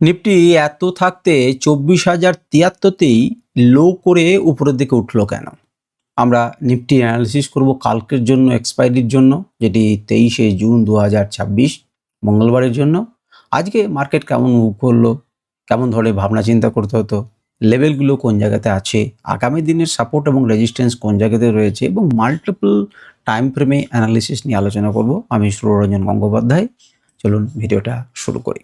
Nifty এত থাকতে 24,073তেই লো করে উপরের দিকে উঠলো কেন? আমরা নিফটি অ্যানালিসিস করব কালকের জন্য, এক্সপায়ারির জন্য, যেটি 23শে জুন 2026 মঙ্গলবারের জন্য। আজকে মার্কেট কেমন মুভ করলো, কেমন ধরনের ভাবনা চিন্তা করতে হতো, লেভেলগুলো কোন জায়গাতে আছে, আগামী দিনের সাপোর্ট এবং রেজিস্ট্যান্স কোন জায়গাতে রয়েছে এবং মাল্টিপল টাইম ফ্রেমে অ্যানালিসিস নিয়ে আলোচনা করব। আমি সুররঞ্জন গঙ্গোপাধ্যায়। চলুন ভিডিওটা শুরু করি।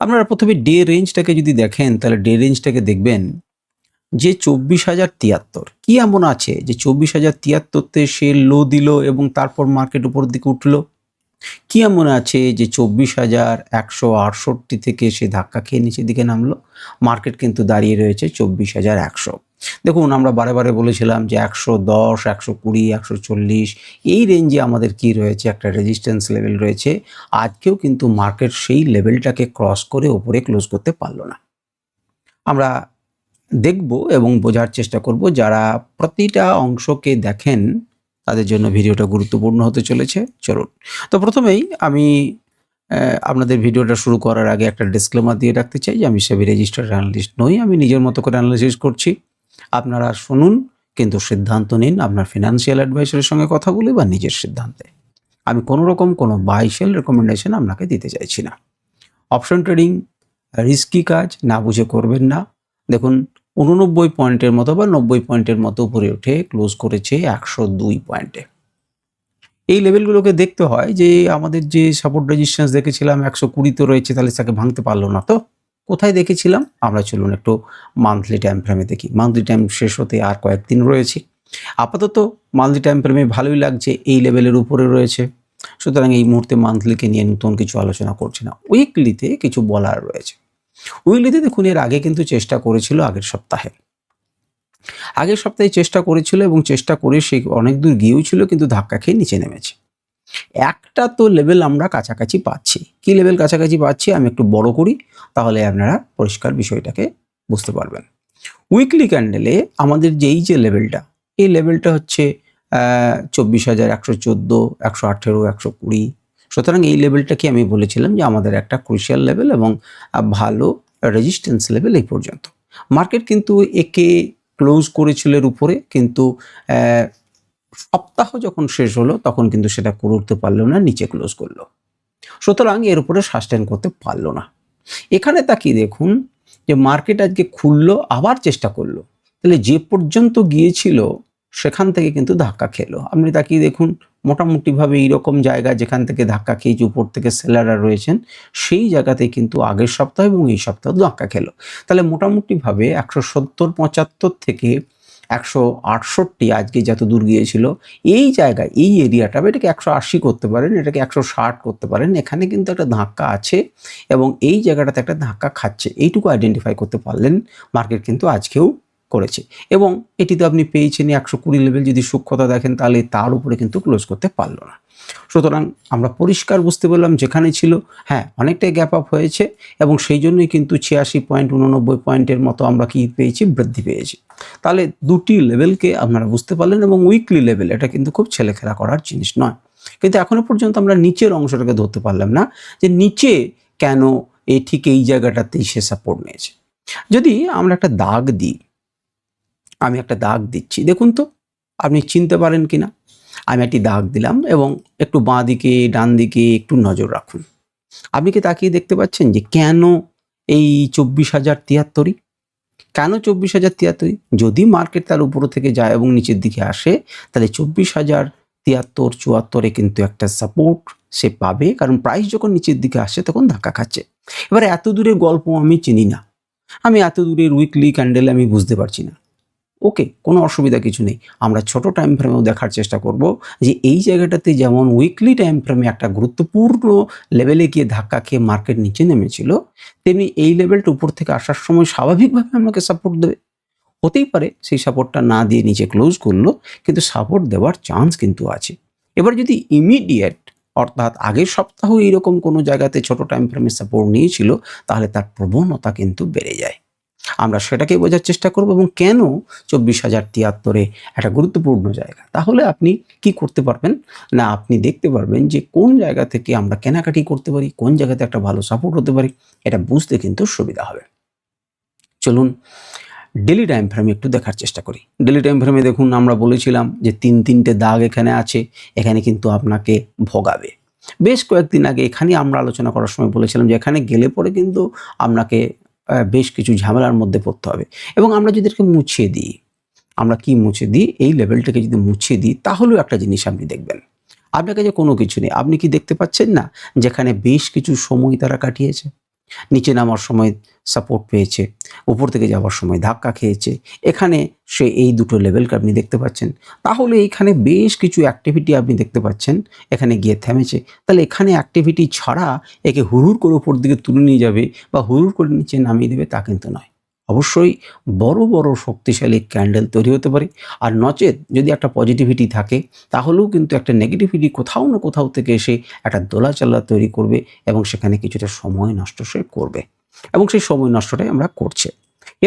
আপনারা প্রথমে ডে রেঞ্জটাকে যদি দেখেন, তাহলে ডে রেঞ্জটাকে দেখবেন যে 24,073 কি এমন আছে যে 24,073তে সে লো দিল এবং তারপর মার্কেট উপরের দিকে উঠলো? কি এমন আছে যে 24,168 থেকে সে ধাক্কা খেয়ে নিচের দিকে নামলো? মার্কেট কিন্তু দাঁড়িয়ে রয়েছে 24,100। দেখুন, আমরা বারে বারে বলেছিলাম যে 110, 120, 140 এই রেঞ্জে আমাদের কি রয়েছে, একটা রেজিস্ট্যান্স লেভেল রয়েছে। আজকেও কিন্তু মার্কেট সেই লেভেলটাকে ক্রস করে ওপরে ক্লোজ করতে পারলো না। আমরা দেখব এবং বোঝার চেষ্টা করব। যারা প্রতিটা অংশকে দেখেন তাদের জন্য ভিডিওটা গুরুত্বপূর্ণ হতে চলেছে। চলুন, তো প্রথমেই আমি আপনাদের ভিডিওটা শুরু করার আগে একটা ডিসক্লেমার দিয়ে রাখতে চাই যে আমি সেবি রেজিস্টার্ড অ্যানালিস্ট নই। আমি নিজের মতো করে অ্যানালিসিস করছি। আপনারা শুনুন, কিন্তু সিদ্ধান্ত নিন আপনার ফিনান্সিয়াল অ্যাডভাইসরের সঙ্গে কথা বলে বা নিজের সিদ্ধান্তে। আমি কোনো রকম কোনো বাই সেল রেকমেন্ডেশন আপনাকে দিতে চাইছি না। অপশন ট্রেডিং রিস্কি কাজ, না বুঝে করবেন না। দেখুন, 89 পয়েন্টের মতো বা 90 পয়েন্টের মতো উপরে উঠে ক্লোজ করেছে 102 পয়েন্টে। এই লেভেলগুলোকে দেখতে হয় যে আমাদের যে সাপোর্ট রেজিস্ট্যান্স দেখেছিলাম 120 রয়েছে, তাহলে তাকে ভাঙতে পারলো না। তো কোথায় দেখেছিলাম আমরা? চলুন একটু মান্থলি টাইম ফ্রেমে দেখি। মান্থলি টাইম শেষ হতে আর কয়েকদিন রয়েছে। আপাতত মান্থলি টাইম ফ্রেমে ভালোই লাগছে, এই লেভেলের উপরে রয়েছে। সুতরাং এই মুহূর্তে মান্থলিকে নিয়ে নতুন কিছু আলোচনা করছি না। উইকলিতে কিছু বলার রয়েছে। উইকলিতে দেখুন, এর আগে কিন্তু চেষ্টা করেছিল আগের সপ্তাহে চেষ্টা করেছিল এবং চেষ্টা করে সে অনেক দূর গিয়েও ছিল, কিন্তু ধাক্কা খেয়ে নিচে নেমেছে। একটা তো লেভেল আমরা কাছাকাছি পাচ্ছি। কি লেভেল কাছাকাছি পাচ্ছি আমি একটু বড় করি, তাহলে আপনারা পরিষ্কার বিষয়টাকে বুঝতে পারবেন। উইকলি ক্যান্ডেলে আমাদের যেই যে লেভেলটা, এই লেভেলটা হচ্ছে 24,114, 118, 120। সুতরাং এই লেভেলটাকে আমি বলেছিলাম যে আমাদের একটা ক্রুশিয়াল লেভেল এবং ভালো রেজিস্ট্যান্স লেভেল। এই পর্যন্ত মার্কেট কিন্তু একে ক্লোজ করেছিল এর উপরে, কিন্তু সপ্তাহ যখন শেষ হলো তখন কিন্তু সেটা করে উঠতে পারলো না, নিচে ক্লোজ করলো। সুতরাং এর উপরে সাস্টেন করতে পারলো না। এখানে তাকিয়ে দেখুন যে মার্কেট আজকে খুললো, আবার চেষ্টা করলো, তাহলে যে পর্যন্ত গিয়েছিল সেখান থেকে কিন্তু ধাক্কা খেলো। আপনি তাকিয়ে দেখুন, মোটামুটিভাবে এইরকম জায়গা যেখান থেকে ধাক্কা খেয়েছে, উপর থেকে সেলাররা রয়েছেন, সেই জায়গাতে কিন্তু আগের সপ্তাহ এবং এই সপ্তাহ ধাক্কা খেলো। তাহলে মোটামুটিভাবে 170-75 থেকে 168 আজকে যত দূর গিয়েছিল, এই জায়গায় এই এরিয়াটা, এটাকে 180 করতে পারেন, এটাকে 160 করতে পারেন। এখানে কিন্তু একটা ধাক্কা আছে এবং এই জায়গাটাতে একটা ধাক্কা খাচ্ছে। এইটুকু আইডেন্টিফাই করতে পারলেন। মার্কেট কিন্তু আজকেও করেছে এবং এটিতে আপনি পেয়েছেন 120 লেভেল। যদি সূক্ষ্মতা দেখেন তাহলে তার উপরে কিন্তু ক্লোজ করতে পারলো না। সুতরাং আমরা পরিষ্কার বুঝতে পারলাম যেখানে ছিল, হ্যাঁ, অনেকটাই গ্যাপ আপ হয়েছে এবং সেই জন্যই কিন্তু 86 পয়েন্ট, 89 পয়েন্টের মতো আমরা কি পেয়েছি, বৃদ্ধি পেয়েছি। তাহলে দুটি লেভেলকে আপনারা বুঝতে পারলেন এবং উইকলি লেভেল এটা কিন্তু খুব ছেলেখেলা করার জিনিস নয়। কিন্তু এখনো পর্যন্ত আমরা নিচের অংশটাকে ধরতে পারলাম না যে নিচে কেন ঠিক এই জায়গাটাতেই সে সাপোর্ট নিয়েছে। যদি আমরা একটা দাগ দিই, আমি একটা দাগ দিচ্ছি, দেখুন তো আপনি চিনতে পারেন কিনা। আমি একটি দাগ দিলাম এবং একটু বাঁ দিকে ডান দিকে একটু নজর রাখুন। আপনি কি তাকিয়ে দেখতে পাচ্ছেন যে কেন এই 24,073? কেন 24,073? যদি মার্কেট তার উপর থেকে যায় এবং নিচের দিকে আসে, তাহলে 24,073-74 কিন্তু একটা সাপোর্ট সে পাবে, কারণ প্রাইস যখন নিচের দিকে আসে তখন ধাক্কা খাচ্ছে। এবারে এত দূরের গল্প আমি চিনি না, আমি এত দূরের উইকলি ক্যান্ডেল আমি বুঝতে পারছি না। ওকে, কোনো অসুবিধা কিছু নেই। আমরা ছোট টাইম ফ্রেমেও দেখার চেষ্টা করব যে এই জায়গাটাতে যেমন উইকলি টাইম ফ্রেমে একটা গুরুত্বপূর্ণ লেভেলে গিয়ে ধাক্কা খেয়ে মার্কেট নিচে নেমেছিল, তেমনি এই লেভেলটা উপর থেকে আসার সময় স্বাভাবিকভাবে আমাকে সাপোর্ট দেবে। হতেই পারে সেই সাপোর্টটা না দিয়ে নিচে ক্লোজ করলো, কিন্তু সাপোর্ট দেওয়ার চান্স কিন্তু আছে। এবার যদি ইমিডিয়েট, অর্থাৎ আগের সপ্তাহ এইরকম কোনো জায়গাতে ছোট টাইম ফ্রেমে সাপোর্ট নিয়েছিল, তাহলে তার প্রবণতা কিন্তু বেড়ে যায়। আমরা সেটাকেই বোঝার চেষ্টা করব এবং কেন 24,073 একটা গুরুত্বপূর্ণ জায়গা। তাহলে আপনি কি করতে পারবেন? না, আপনি দেখতে পারবেন যে কোন জায়গা থেকে আমরা কেনাকাটি করতে পারি, কোন জায়গাতে একটা ভালো সাপোর্ট হতে পারি, এটা বুঝতে কিন্তু সুবিধা হবে। চলুন ডেইলি টাইম ফ্রেমে একটু দেখার চেষ্টা করি। ডেইলি টাইম ফ্রেমে দেখুন, আমরা বলেছিলাম যে 3 দাগ এখানে আছে, এখানে কিন্তু আপনাকে ভোগাবে। বেশ কয়েকদিন আগে এখানে আমরা আলোচনা করার সময় বলেছিলাম যে এখানে গেলে পরে কিন্তু আপনাকে বেশ কিছু ঝামেলার মধ্যে পড়তে হবে এবং আমরা যদি এটাকে মুছিয়ে দিই, আমরা কি মুছে দিই? এই লেভেলটাকে যদি মুছিয়ে দিই তাহলেও একটা জিনিস আপনি দেখবেন। আপনার কাছে কোনো কিছু নেই। আপনি কি দেখতে পাচ্ছেন না? যেখানে বেশ কিছু সময় তারা কাটিয়েছে। নিচে নামার সময় সাপোর্ট পেয়েছে, উপর থেকে যাওয়ার সময় ধাক্কা খেয়েছে। এখানে সে এই দুটো লেভেলকে আপনি দেখতে পাচ্ছেন। তাহলে এইখানে বেশ কিছু অ্যাক্টিভিটি আপনি দেখতে পাচ্ছেন, এখানে গিয়ে থেমেছে। তাহলে এখানে অ্যাক্টিভিটি ছাড়া একে হুড় করে উপর দিকে তুলে নিয়ে যাবে বা হুড় করে নিচে নামিয়ে দেবে তা কিন্তু নয়। অবশ্যই বড় বড় শক্তিশালী ক্যান্ডেল তৈরি হতে পারে, আর নচেৎ যদি একটা পজিটিভিটি থাকে তাহলেও কিন্তু একটা নেগেটিভিটি কোথাও না কোথাও থেকে এসে একটা দোলাচল্লা তৈরি করবে এবং সেখানে কিছুটা সময় নষ্ট সে করবে এবং সেই সময় নষ্টটাই আমরা করছে।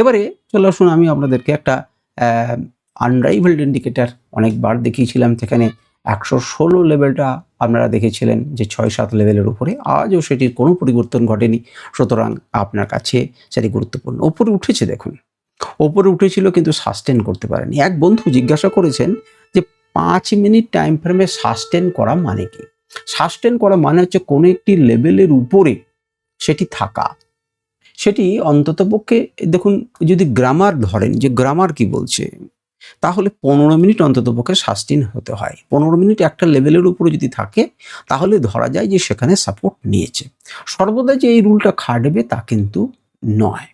এবারে চলে আসুন, আমি আপনাদেরকে একটা আনরাইভেলড ইন্ডিকেটার অনেকবার দেখিয়েছিলাম, সেখানে 116 লেভেলটা আপনারা দেখেছিলেন যে 6-7 লেভেলের উপরে, আজও সেটির কোনো পরিবর্তন ঘটেনি। সুতরাং আপনার কাছে সেটি গুরুত্বপূর্ণ। ওপরে উঠেছে দেখুন, ওপরে উঠেছিল কিন্তু সাস্টেন করতে পারেনি। এক বন্ধু জিজ্ঞাসা করেছেন যে 5 মিনিট টাইম ফ্রেমে সাস্টেন করা মানে কি? সাস্টেন করা মানে হচ্ছে কোনো একটি লেভেলের উপরে সেটি থাকা। সেটি অন্ততপক্ষে দেখুন, যদি গ্রামার ধরেন যে গ্রামার কি বলছে, তাহলে 15 মিনিট অন্ততপক্ষে সাস্টেন হতে হয়। 15 মিনিট একটা লেভেলের উপরে যদি থাকে তাহলে ধরা যায় যে সেখানে সাপোর্ট নিয়েছে। সর্বদা যে এই রুলটা খাটবে তা কিন্তু নয়।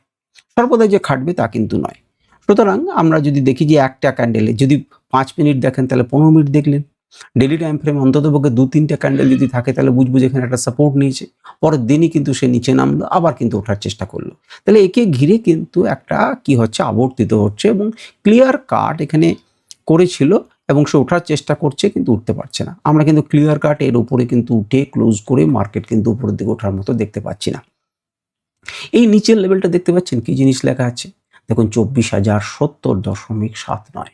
সর্বদা যে খাটবে তা কিন্তু নয়। সুতরাং আমরা যদি দেখি যে একটা ক্যান্ডেলে যদি 5 মিনিট দেখেন তাহলে 15 মিনিট দেখলেন। ডেইলি টাইম ফ্রেম অন্ততপক্ষে 2-3টা ক্যান্ডেল যদি থাকে তাহলে বুঝবো যে এখানে একটা সাপোর্ট নিয়েছে। পরের দিনই কিন্তু সে নিচে নামলো, আবার কিন্তু ওঠার চেষ্টা করলো। তাহলে একে ঘিরে কিন্তু একটা কি হচ্ছে, আবর্তিত হচ্ছে এবং ক্লিয়ার কাট এখানে করেছিল এবং সে ওঠার চেষ্টা করছে কিন্তু উঠতে পারছে না। আমরা কিন্তু ক্লিয়ার কাট এর উপরে কিন্তু উঠে ক্লোজ করে মার্কেট কিন্তু উপরের দিকে ওঠার মতো দেখতে পাচ্ছি না। এই নিচের লেভেলটা দেখতে পাচ্ছেন কি জিনিস লেখা আছে? দেখুন 24,070.79।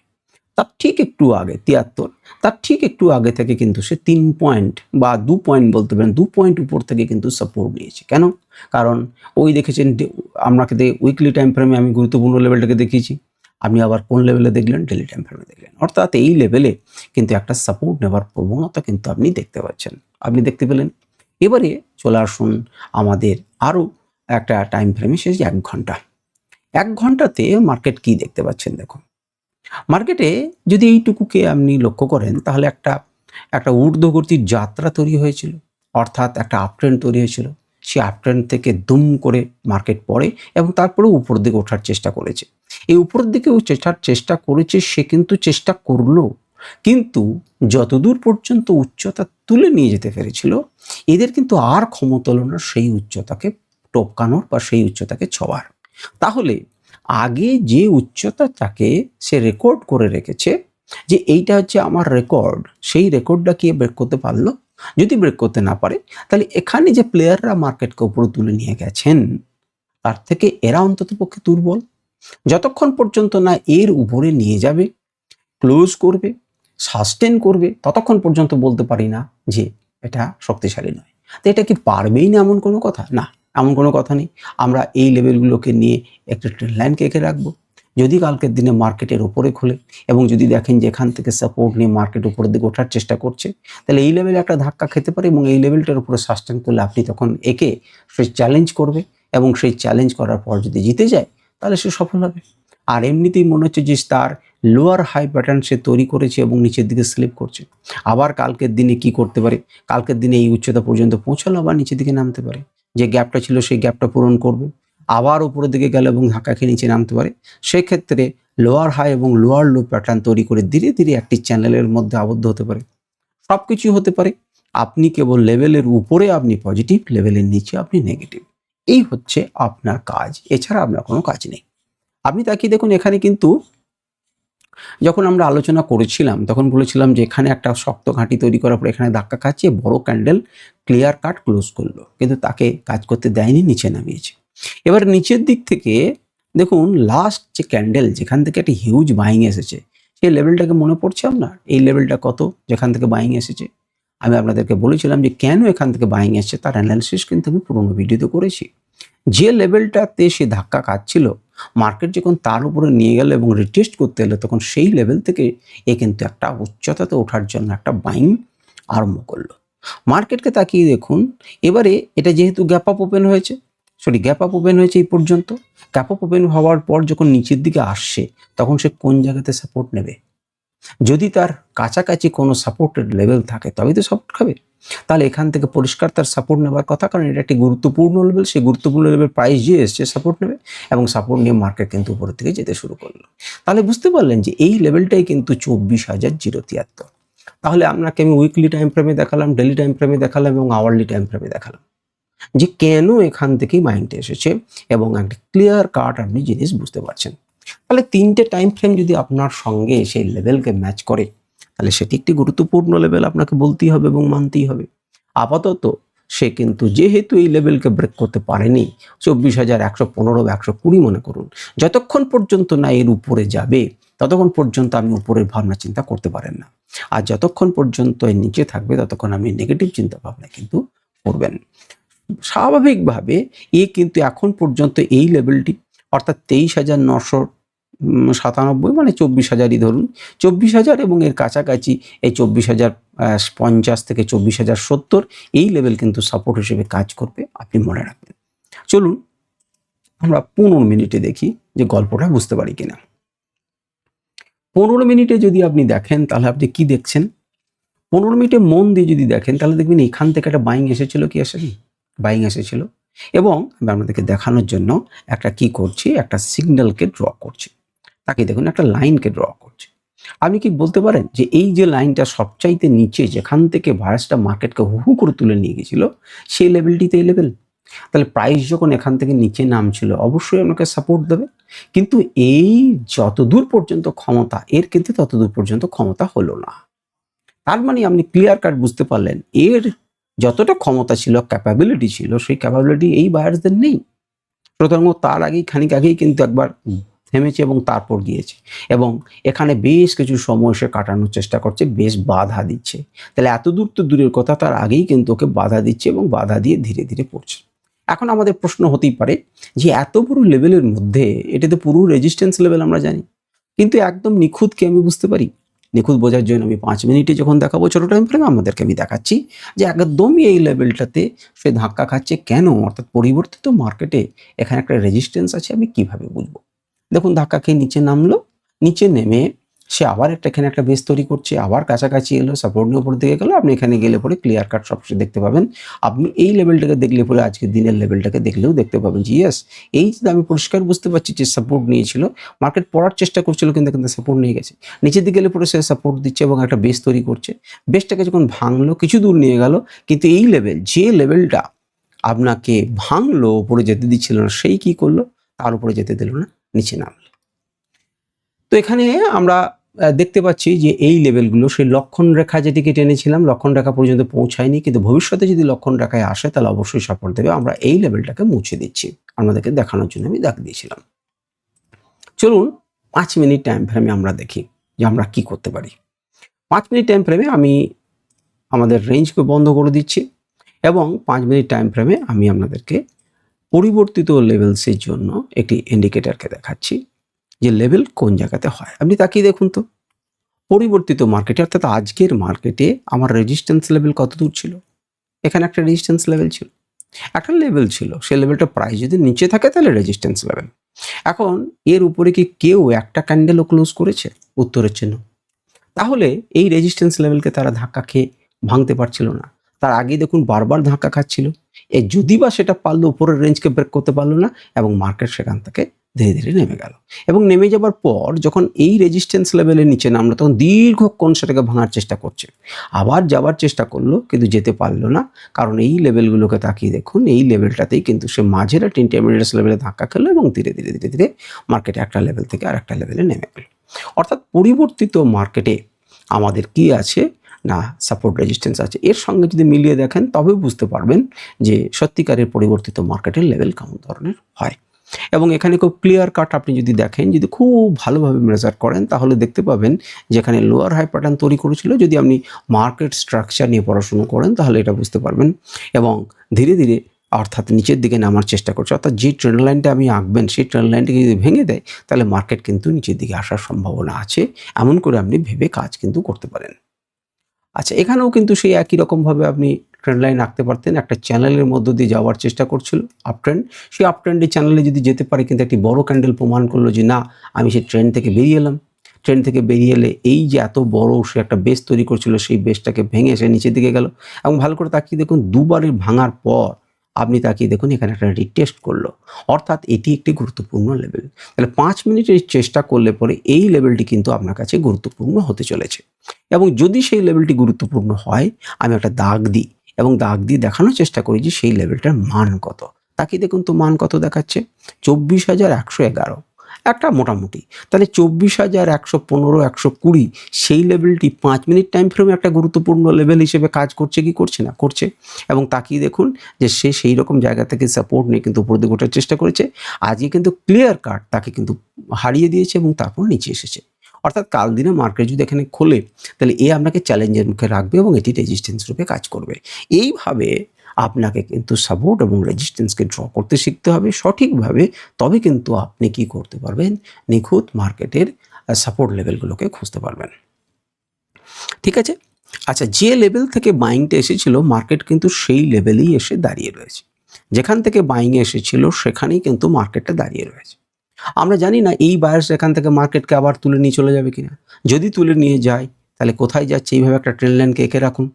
তার ঠিক একটু আগে 73, তার ঠিক একটু আগে থেকে কিন্তু সে 3 পয়েন্ট বা 2 পয়েন্ট বলতে পারেন, 2 পয়েন্ট উপর থেকে কিন্তু সাপোর্ট নিয়েছে। কেন? কারণ ওই দেখেছেন আপনাকে উইকলি টাইম ফ্রেমে আমি গুরুত্বপূর্ণ লেভেলটাকে দেখিয়েছি। আপনি আবার কোন লেভেলে দেখলেন? ডেইলি টাইম ফ্রেমে দেখলেন। অর্থাৎ এই লেভেলে কিন্তু একটা সাপোর্ট নেবার প্রবণতা কিন্তু আপনি দেখতে পাচ্ছেন। আপনি দেখতে পেলেন। এবারে চলে আসুন আমাদের আরও একটা টাইম ফ্রেমে, সে 1 ঘন্টা। 1 ঘন্টাতে মার্কেট কি দেখতে পাচ্ছেন দেখুন। মার্কেটে যদি এইটুকুকে আপনি লক্ষ্য করেন তাহলে একটা ঊর্ধ্বগতির যাত্রা তৈরি হয়েছিল, অর্থাৎ একটা আপট্রেন্ড তৈরি হয়েছিল। সেই আপট্রেন্ড থেকে দুম করে মার্কেট পড়ে এবং তারপরে উপর দিকে ওঠার চেষ্টা করেছে। এই উপরের দিকে ওঠার চেষ্টা করেছে, সে কিন্তু চেষ্টা করলো, কিন্তু যতদূর পর্যন্ত উচ্চতা তুলে নিয়ে যেতে পেরেছিল, এদের কিন্তু আর ক্ষমতা হলো না সেই উচ্চতাকে টপকানোর বা সেই উচ্চতাকে ছোঁয়ার। তাহলে আগে যে উচ্চতাটাকে সে রেকর্ড করে রেখেছে যে এইটা হচ্ছে আমার রেকর্ড, সেই রেকর্ডটা কি ব্রেক করতে পারলো? যদি ব্রেক করতে না পারে তাহলে এখানে যে প্লেয়াররা মার্কেটকে উপরে তুলে নিয়ে গেছেন তার থেকে এরা অন্ততপক্ষে দুর্বল। যতক্ষণ পর্যন্ত না এর উপরে নিয়ে যাবে, ক্লোজ করবে, সাস্টেন করবে, ততক্ষণ পর্যন্ত বলতে পারি না যে এটা শক্তিশালী নয়। তো এটা কি পারবেই না এমন কোনো কথা? না, এমন কোনো কথা নেই। আমরা এই লেভেলগুলোকে নিয়ে একটা ট্রেন্ড লাইনকে এঁকে রাখবো। যদি কালকের দিনে মার্কেটের ওপরে খোলে এবং যদি দেখেন যে এখান থেকে সাপোর্ট নিয়ে মার্কেট উপরের দিকে ওঠার চেষ্টা করছে, তাহলে এই লেভেলে একটা ধাক্কা খেতে পারে এবং এই লেভেলটার উপরে সাস্টেন করলে আপনি তখন একে সে চ্যালেঞ্জ করবে এবং সেই চ্যালেঞ্জ করার পর যদি জিতে যায় তাহলে সে সফল হবে। আর এমনিতেই মনে হচ্ছে যে তার লোয়ার হাই প্যাটার্ন সে তৈরি করেছে এবং নিচের দিকে স্লিপ করছে। আবার কালকের দিনে কি করতে পারে? কালকের দিনে এই উচ্চতা পর্যন্ত পৌঁছালো, আবার নিচের দিকে নামতে পারে। যে গ্যাপটা ছিল সেই গ্যাপটা পূরণ করবে, আবার উপরের দিকে গেল এবং ধাক্কা খেয়ে নিচে নামতে পারে। সেক্ষেত্রে লোয়ার হাই এবং লোয়ার লো প্যাটার্ন তৈরি করে ধীরে ধীরে একটি চ্যানেলের মধ্যে আবদ্ধ হতে পারে। সব কিছুই হতে পারে। আপনি কেবল লেভেলের উপরে আপনি পজিটিভ, লেভেলের নিচে আপনি নেগেটিভ। এই হচ্ছে আপনার কাজ, এছাড়া আপনার কোনো কাজ নেই। আপনি তাকিয়ে দেখুন, এখানে কিন্তু যখন আমরা আলোচনা করেছিলাম তখন বলেছিলাম যে এখানে একটা শক্ত ঘাঁটি তৈরি করার পর এখানে ধাক্কা খাচ্ছে, বড় ক্যান্ডেল ক্লিয়ার কাট ক্লোজ করলো, কিন্তু তাকে কাজ করতে দেয়নি, নিচে নামিয়েছে। এবার নিচের দিক থেকে দেখুন লাস্ট যে ক্যান্ডেল যেখান থেকে একটা হিউজ বাইং এসেছে সেই লেভেলটাকে মনে পড়ছে আপনার? এই লেভেলটা কত যেখান থেকে বাইং এসেছে? আমি আপনাদেরকে বলেছিলাম যে কেন এখান থেকে বাইং এসছে তার অ্যানালিসিস কিন্তু আমি পুরোনো ভিডিওতে করেছি। যে লেভেলটাতে সে ধাক্কা খাচ্ছিল, মার্কেট যখন তার উপরে নিয়ে গেল এবং রিটেস্ট করতে এলো তখন সেই লেভেল থেকে এ কিন্তু একটা উচ্চতাতে ওঠার জন্য একটা বাইং আরম্ভ করলো। মার্কেটকে তাকিয়ে দেখুন, এবারে এটা যেহেতু গ্যাপ আপ ওপেন হয়েছে, গ্যাপ আপ ওপেন হয়েছে এই পর্যন্ত, গ্যাপ আপ ওপেন হওয়ার পর যখন নিচের দিকে আসছে তখন সে কোন জায়গাতে সাপোর্ট নেবে? যদি তার কাছাকাছি কোনো সাপোর্টেড লেভেল থাকে তবেই তো সাপোর্ট খাবে। তাহলে এখান থেকে পরিষ্কার তার সাপোর্ট নেবার কথা, কারণ এটা একটি গুরুত্বপূর্ণ লেভেল। সেই গুরুত্বপূর্ণ লেভেল প্রাইস যে এসছে সাপোর্ট নেবে এবং সাপোর্ট নিয়ে মার্কেট কিন্তু উপরের দিকে যেতে শুরু করলো। তাহলে বুঝতে পারলেন যে এই লেভেলটাই কিন্তু 24,073। তাহলে আপনাকে আমি উইকলি টাইম ফ্রেমে দেখালাম, ডেলি টাইম ফ্রেমে দেখালাম এবং আওয়ারলি টাইম ফ্রেমে দেখালাম যে কেন এখান থেকেই মাইন্ডে এসেছে এবং একটা ক্লিয়ার কাট আপনি জিনিস বুঝতে পারছেন। তাহলে 3টে টাইম ফ্রেম যদি আপনার সঙ্গে সেই লেভেলকে ম্যাচ করে তাহলে সেটি একটি গুরুত্বপূর্ণ লেভেল, আপনাকে বলতেই হবে এবং মানতেই হবে। আপাতত সে কিন্তু যেহেতু এই লেভেলকে ব্রেক করতে পারেনি, 24,115 বা 120 মনে করুন, যতক্ষণ পর্যন্ত না এর উপরে যাবে ততক্ষণ পর্যন্ত আপনি উপরের ভাবনা চিন্তা করতে পারেন না। আর যতক্ষণ পর্যন্ত এর নিচে থাকবে ততক্ষণ আপনি নেগেটিভ চিন্তা ভাবনা কিন্তু করবেন। স্বাভাবিকভাবে এ কিন্তু এখন পর্যন্ত এই লেভেলটি অর্থাৎ 23,997 মানে 24,000ই ধরুন, 24,000 এবং এর কাছাকাছি এই 24,050 থেকে 24,070 এই লেভেল কিন্তু সাপোর্ট হিসেবে কাজ করবে, আপনি মনে রাখবেন। চলুন আমরা 15 মিনিটে দেখি যে গল্পটা বুঝতে পারি কিনা। 15 মিনিটে যদি আপনি দেখেন তাহলে আপনি কি দেখছেন? 15 মিনিটে মন দিয়ে যদি দেখেন তাহলে দেখবেন এখান থেকে একটা বাইং এসেছিল, কি আসেনি? বাইং এসেছিল এবং আমি আপনাদেরকে দেখানোর জন্য একটা কি করছি, একটা সিগন্যালকে ড্র করছি। তাকে দেখুন একটা লাইনকে ড্র করছি। আপনি কি বলতে পারেন যে এই যে লাইনটা সবচাইতে নিচে যেখান থেকে ভাইরাসটা মার্কেটকে হু হু করে তুলে নিয়ে গেছিল সেই লেভেলটিতে এই লেভেল। তাহলে প্রাইস যখন এখান থেকে নিচে নামছিল অবশ্যই আপনাকে সাপোর্ট দেবে, কিন্তু এই যতদূর পর্যন্ত ক্ষমতা এর কিন্তু ততদূর পর্যন্ত ক্ষমতা হলো না। তার মানে আপনি ক্লিয়ার কাট বুঝতে পারলেন এর যতটা ক্ষমতা ছিল, ক্যাপাবিলিটি ছিল, সেই ক্যাপাবিলিটি এই বায়ার্সদের নেই। সুতরাং তার আগেই খানিক আগেই কিন্তু একবার থেমেছে এবং তারপর গিয়েছে এবং এখানে বেশ কিছু সময় সে কাটানোর চেষ্টা করছে, বেশ বাধা দিচ্ছে। তাহলে এত দূর তো দূরের কথা, তার আগেই কিন্তু ওকে বাধা দিচ্ছে এবং বাধা দিয়ে ধীরে ধীরে পড়ছে। এখন আমাদের প্রশ্ন হতেই পারে যে এত বড় লেভেলের মধ্যে এটা তো পুরো রেজিস্ট্যান্স লেভেল আমরা জানি, কিন্তু একদম নিখুঁত কি আমি বুঝতে পারি? নিখুঁত বোঝার জন্য আমি 5 মিনিটে যখন দেখাবো ছোটো টাইম ফ্রেম আমাদেরকে আমি দেখাচ্ছি যে একদমই এই লেভেলটাতে সে ধাক্কা খাচ্ছে কেন, অর্থাৎ পরিবর্তিত মার্কেটে এখানে একটা রেজিস্ট্যান্স আছে আমি কিভাবে বুঝবো। দেখুন ধাক্কা খেয়ে নিচে নামলো, নিচে নেমে সে আবার এখানে একটা বেস তৈরি করছে, আবার কাছাকাছি এলো, সাপোর্ট নিয়ে উপর দিকে গেলো। আপনি এখানে গেলে পরে ক্লিয়ার কাট সব কিছু দেখতে পাবেন। আপনি এই লেভেলটাকে দেখলে পরে আজকের দিনের লেভেলটাকে দেখলেও দেখতে পাবেন যে ইয়েস, এই যে আমি পরিষ্কার বুঝতে পারছি যে সাপোর্ট নিয়েছিল, মার্কেট পড়ার চেষ্টা করছিল কিন্তু এখানে সাপোর্ট নিয়ে গেছে। নিচের দিকে গেলে পরে সে সাপোর্ট দিচ্ছে এবং একটা বেস তৈরি করছে। বেসটাকে যখন ভাঙলো কিছু দূর নিয়ে গেল, কিন্তু এই লেভেল যে লেভেলটা আপনাকে ভাঙলো উপরে যেতে দিচ্ছিল না সেই কি করলো, তার উপরে যেতে দিল না, নিচে নামলো। তো এখানে আমরা দেখতে পাচ্ছি যে এই লেভেলগুলো সেই লক্ষণ রেখা যেটিকে টেনেছিলাম লক্ষণ রেখা পর্যন্ত পৌঁছায়নি, কিন্তু ভবিষ্যতে যদি লক্ষণ রেখায় আসে তাহলে অবশ্যই সাপোর্ট দেবে। আমরা এই লেভেলটাকে মুছে দিচ্ছি, আপনাদেরকে দেখানোর জন্য আমি দেখ দিয়েছিলাম। চলুন 5 মিনিট টাইম ফ্রেমে আমরা দেখি যে আমরা কি করতে পারি। 5 মিনিট টাইম ফ্রেমে আমি আমাদের রেঞ্জকে বন্ধ করে দিচ্ছি এবং 5 মিনিট টাইম ফ্রেমে আমি আপনাদেরকে পরিবর্তিত লেভেলসের জন্য একটি ইন্ডিকেটরকে দেখাচ্ছি যে লেভেল কোন জায়গাতে হয়। আপনি তাকিয়ে দেখুন তো পরিবর্তিত মার্কেটে অর্থাৎ আজকের মার্কেটে আমার রেজিস্ট্যান্স লেভেল কত দূর ছিল? এখানে একটা রেজিস্ট্যান্স লেভেল ছিল, একটা লেভেল ছিল, সেই লেভেলটা প্রাইস যদি নিচে থাকে তাহলে রেজিস্ট্যান্স লেভেল। এখন এর উপরে কি কেউ একটা ক্যান্ডেলও ক্লোজ করেছে? উত্তরের চিহ্ন। তাহলে এই রেজিস্ট্যান্স লেভেলকে তারা ধাক্কা খেয়ে ভাঙতে পারছিল না, তার আগে দেখুন বারবার ধাক্কা খাচ্ছিল। যদি বা সেটা পারলো উপরের রেঞ্জকে ব্রেক করতে পারলো না এবং মার্কেট সেখান থেকে ধীরে ধীরে নেমে গেল এবং নেমে যাবার পর যখন এই রেজিস্ট্যান্স লেভেলের নিচে নামলো তখন দীর্ঘক্ষণ সেটাকে ভাঙার চেষ্টা করছে, আবার যাবার চেষ্টা করলো কিন্তু যেতে পারলো না, কারণ এই লেভেলগুলোকে তাকিয়ে দেখুন এই লেভেলটাতেই কিন্তু সে মাঝের একটা ইন্টারমিডিয়েট লেভেলে ধাক্কা খেলো এবং ধীরে ধীরে ধীরে ধীরে মার্কেটে একটা লেভেল থেকে আর একটা লেভেলে নেমে গেল। অর্থাৎ পরিবর্তিত মার্কেটে আমাদের কি আছে না সাপোর্ট রেজিস্ট্যান্স আছে। এর সঙ্গে যদি মিলিয়ে দেখেন তবে বুঝতে পারবেন যে সত্যিকারের পরিবর্তিত মার্কেটের লেভেল কেমন ধরনের হয়। এবং এখানে খুব ক্লিয়ার কাট আপনি যদি দেখেন, যদি খুব ভালোভাবে মেজার করেন তাহলে দেখতে পাবেন যেখানে লোয়ার হাই প্যাটার্ন তৈরি করেছিল। যদি আপনি মার্কেট স্ট্রাকচার নিয়ে পড়াশুনো করেন তাহলে এটা বুঝতে পারবেন, এবং ধীরে ধীরে অর্থাৎ নিচের দিকে নামার চেষ্টা করছে। অর্থাৎ যে ট্রেন্ড লাইনটা আমি আঁকবেন সেই ট্রেন্ড লাইনটাকে যদি ভেঙে দেয় তাহলে মার্কেট কিন্তু নিচের দিকে আসার সম্ভাবনা আছে, এমন করে আপনি ভেবে কাজ কিন্তু করতে পারেন। আচ্ছা, এখানেও কিন্তু সেই একই রকমভাবে আপনি ট্রেন্ড লাইন আঁকতে পারতেন। একটা চ্যানেলের মধ্য দিয়ে যাওয়ার চেষ্টা করছিল আপ ট্রেন্ড, সেই আপ ট্রেন্ডের চ্যানেলে যদি যেতে পারে, কিন্তু একটি বড় ক্যান্ডেল প্রমাণ করলো যে না, আমি সেই ট্রেন্ড থেকে বেরিয়ে এলাম। ট্রেন্ড থেকে বেরিয়ে এলে এই যে এত বড় সে একটা বেস তৈরি করছিল, সেই বেসটাকে ভেঙে সে নিচের দিকে গেল, এবং ভালো করে তাকিয়ে দেখুন দুবারের ভাঙার পর আপনি তাকিয়ে দেখুন এখানে একটা রিটেস্ট করলো, অর্থাৎ এটি একটি গুরুত্বপূর্ণ লেভেল। তাহলে 5 মিনিটের চেষ্টা করলে পরে এই লেভেলটি কিন্তু আপনার কাছে গুরুত্বপূর্ণ হতে চলেছে। এবং যদি সেই লেভেলটি গুরুত্বপূর্ণ হয়, আমি একটা দাগ দিই এবং দাগ দিয়ে দেখানোর চেষ্টা করি যে সেই লেভেলটার মান কত। তাকিয়ে দেখুন তো মান কত দেখাচ্ছে, 24,111, একটা মোটামুটি। তাহলে 24,115, 120 সেই লেভেলটি 5 মিনিট টাইম ফ্রেমে একটা গুরুত্বপূর্ণ লেভেল হিসেবে কাজ করছে কি করছে না? করছে। এবং তাকিয়ে দেখুন যে সে সেই রকম জায়গা থেকে সাপোর্ট নিয়ে কিন্তু উপর দিকে ওঠার চেষ্টা করেছে। আজকে কিন্তু ক্লিয়ার কাট তাকে কিন্তু হারিয়ে দিয়েছে এবং তারপর নিচে এসেছে। অর্থাৎ কাল দিনে মার্কেট যদি এখানে খোলে তাহলে এ আপনাকে চ্যালেঞ্জের মুখে রাখবে এবং এটি রেজিস্ট্যান্স রূপে কাজ করবে। এইভাবে আপনাকে কিন্তু সাপোর্ট এবং রেজিস্ট্যান্সকে ড্র করতে শিখতে হবে সঠিকভাবে, তবে কিন্তু আপনি কি করতে পারবেন, নিখুঁত মার্কেটের সাপোর্ট লেভেলগুলোকে খুঁজতে পারবেন। ঠিক আছে? আচ্ছা, যে লেভেল থেকে বাইংটা এসেছিল মার্কেট কিন্তু সেই লেভেলেই এসে দাঁড়িয়ে রয়েছে। যেখান থেকে বাইং এসেছিল সেখানেই কিন্তু মার্কেটটা দাঁড়িয়ে রয়েছে। আমরা জানি না এই বায়ার্স এখান থেকে মার্কেটকে আবার তুলে নিয়ে চলে যাবে কিনা। যদি তুলে নিয়ে যায় তাহলে কোথায় যাচ্ছে, এইভাবে একটা ট্রেন্ড লাইনকে এঁকে রাখুন।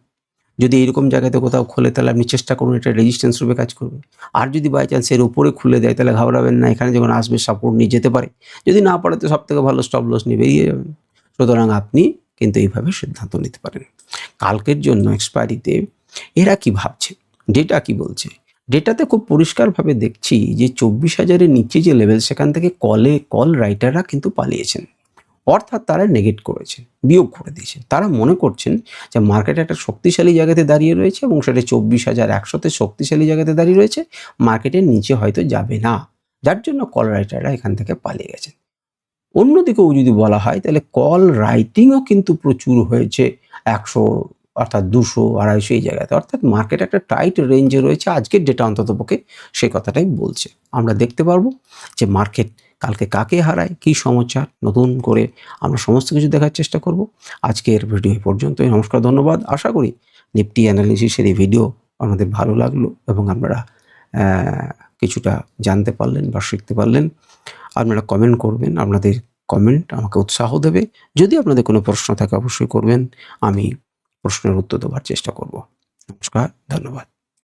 যদি এইরকম জায়গাতে কোথাও খোলে তাহলে আপনি চেষ্টা করুন এটা রেজিস্ট্যান্স রূপে কাজ করবে। আর যদি বাই চান্স এর উপরে খুলে দেয় তাহলে ঘাবড়াবেন না, এখানে যখন আসবে সাপোর্ট নিয়ে যেতে পারে। যদি না পারে তো সবথেকে ভালো স্টপ লস নিয়ে বেরিয়ে যাবেন। সুতরাং আপনি কিন্তু এইভাবে সিদ্ধান্ত নিতে পারেন। কালকের জন্য এক্সপায়ারিতে এরা কি ভাবছে, ডেটা কি বলছে? ডেটাতে খুব পরিষ্কারভাবে দেখছি যে 24,000-এর নিচে যে লেভেল সেখান থেকে কল রাইটাররা কিন্তু পালিয়েছেন। অর্থাৎ তারা নেগেট করেছে, বিয়োগ করে দিয়েছে। তারা মনে করছেন যে মার্কেট একটা শক্তিশালী জায়গাতে দাঁড়িয়ে রয়েছে এবং সেটা 24,100-তে শক্তিশালী জায়গাতে দাঁড়িয়ে রয়েছে, মার্কেটের নিচে হয়তো যাবে না, যার জন্য কল রাইটাররা এখান থেকে পালিয়ে গেছেন। অন্যদিকেও যদি বলা হয় তাহলে কল রাইটিংও কিন্তু প্রচুর হয়েছে 100, অর্থাৎ 200, 250 এই জায়গাতে। অর্থাৎ মার্কেট একটা টাইট রেঞ্জে রয়েছে, আজকের ডেটা অন্ততপক্ষে সেই কথাটাই বলছে। আমরা দেখতে পারবো যে মার্কেট কালকে কাকে হারায়, কী সমাচার, নতুন করে আমরা সমস্ত কিছু দেখার চেষ্টা করব। আজকের ভিডিও এই পর্যন্তই। নমস্কার, ধন্যবাদ। আশা করি নিফটি অ্যানালিসিসের এই ভিডিও আপনাদের ভালো লাগলো এবং আপনারা কিছুটা জানতে পারলেন বা শিখতে পারলেন। আপনারা কমেন্ট করবেন, আপনাদের কমেন্ট আমাকে উৎসাহ দেবে। যদি আপনাদের কোনো প্রশ্ন থাকে অবশ্যই করবেন, আমি প্রশ্নের উত্তর দেওয়ার চেষ্টা করব। নমস্কার, ধন্যবাদ।